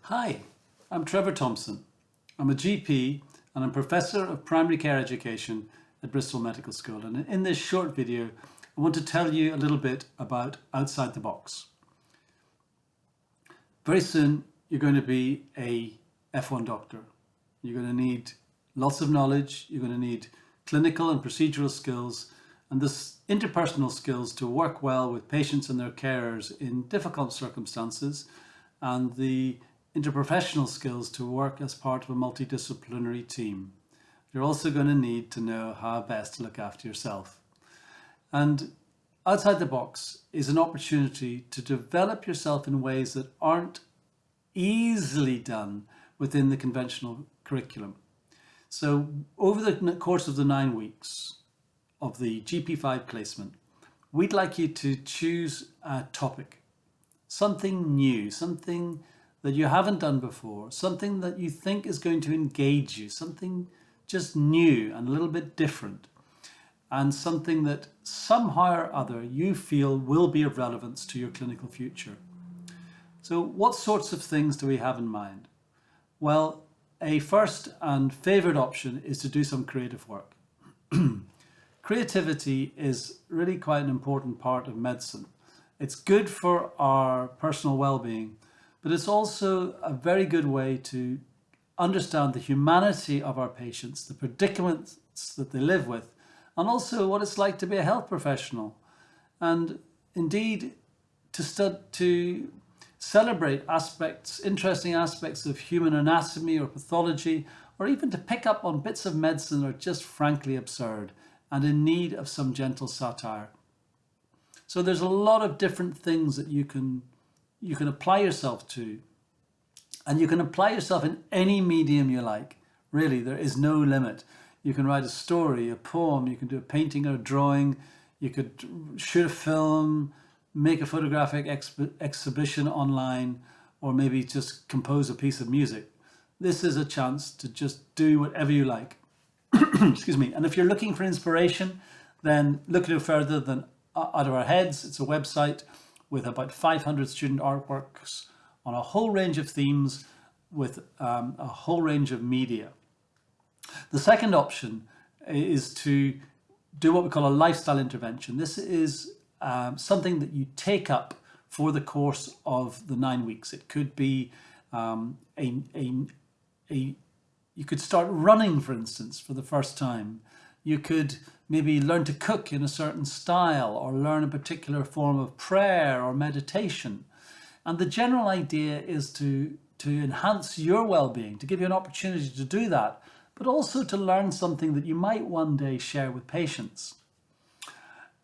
Hi, I'm Prof Thompson. I'm a GP and I'm Professor of Primary Care Education at Bristol Medical School. And in this short video, I want to tell you a little bit about outside the box. Very soon, you're going to be a F1 doctor. You're going to need lots of knowledge. You're going to need clinical and procedural skills and this interpersonal skills to work well with patients and their carers in difficult circumstances, and the interprofessional skills to work as part of a multidisciplinary team. You're also going to need to know how best to look after yourself. And outside the box is an opportunity to develop yourself in ways that aren't easily done within the conventional curriculum. So over the course of the 9 weeks of the GP5 placement, we'd like you to choose a topic, something new, something that you haven't done before, something that you think is going to engage you, something just new and a little bit different, and something that somehow or other you feel will be of relevance to your clinical future. So what sorts of things do we have in mind? Well, a first and favourite option is to do some creative work. Creativity is really quite an important part of medicine. It's good for our personal well-being, but it's also a very good way to understand the humanity of our patients, the predicaments that they live with, and also what it's like to be a health professional. And indeed, to celebrate interesting aspects of human anatomy or pathology, or even to pick up on bits of medicine that are just frankly absurd and in need of some gentle satire. So there's a lot of different things that you can apply yourself to, and you can apply yourself in any medium you like. Really, there is no limit. You can write a story, a poem, you can do a painting or a drawing, you could shoot a film, make a photographic exhibition online, or maybe just compose a piece of music. This is a chance to just do whatever you like. Excuse me. And if you're looking for inspiration, then look no further than Out of Our Heads. It's a website with about 500 student artworks on a whole range of themes with a whole range of media. The second option is to do what we call a lifestyle intervention. This is something that you take up for the course of the 9 weeks. It could be you could start running, for instance, for the first time. You could maybe learn to cook in a certain style, or learn a particular form of prayer or meditation. And the general idea is to enhance your well-being, to give you an opportunity to do that, but also to learn something that you might one day share with patients.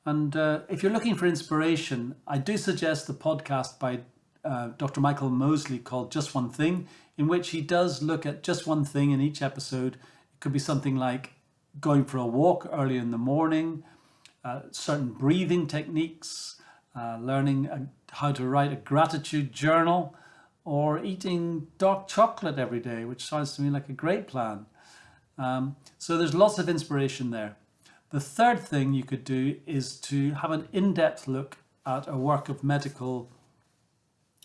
And if you're looking for inspiration, I do suggest the podcast by Dr. Michael Mosley called Just One Thing, in which he does look at just one thing in each episode. It could be something like going for a walk early in the morning, certain breathing techniques, learning how to write a gratitude journal, or eating dark chocolate every day, which sounds to me like a great plan. So there's lots of inspiration there. The third thing you could do is to have an in-depth look at a work of medical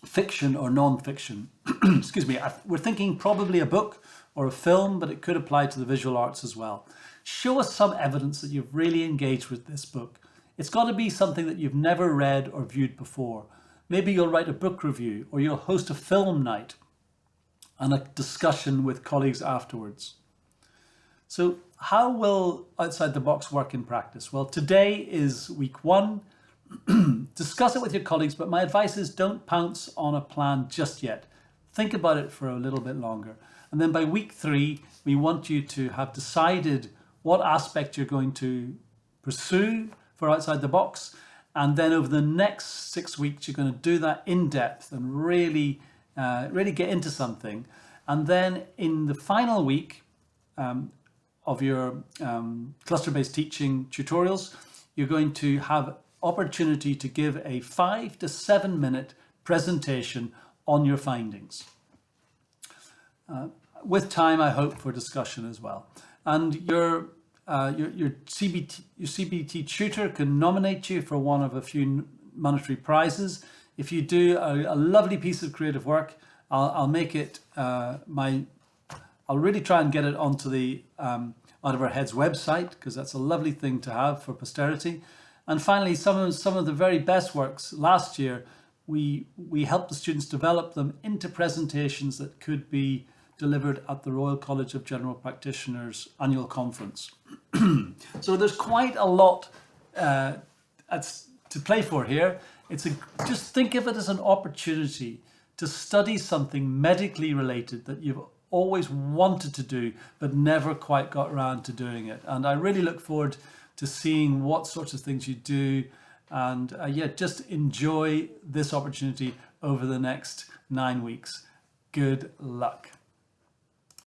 fiction or non-fiction. Excuse me, we're thinking probably a book or a film, but it could apply to the visual arts as well. Show us some evidence that you've really engaged with this book. It's got to be something that you've never read or viewed before. Maybe you'll write a book review, or you'll host a film night and a discussion with colleagues afterwards. So how will Outside the Box work in practice? Well, today is week 1. Discuss it with your colleagues, but my advice is don't pounce on a plan just yet. Think about it for a little bit longer. And then by week 3, we want you to have decided what aspect you're going to pursue for Outside the Box. And then over the next 6 weeks, you're going to do that in depth and really get into something. And then in the final week of your cluster-based teaching tutorials, you're going to have opportunity to give a 5 to 7 minute presentation on your findings. With time, I hope, for discussion as well. And your CBT tutor can nominate you for one of a few monetary prizes. If you do a lovely piece of creative work, I'll make it I'll really try and get it onto the Out of Our Heads website, because that's a lovely thing to have for posterity. And finally, some of the very best works last year, we helped the students develop them into presentations that could be delivered at the Royal College of General Practitioners annual conference. So there's quite a lot to play for here. Just think of it as an opportunity to study something medically related that you've always wanted to do but never quite got around to doing it. And I really look forward to seeing what sorts of things you do, and just enjoy this opportunity over the next 9 weeks. Good luck.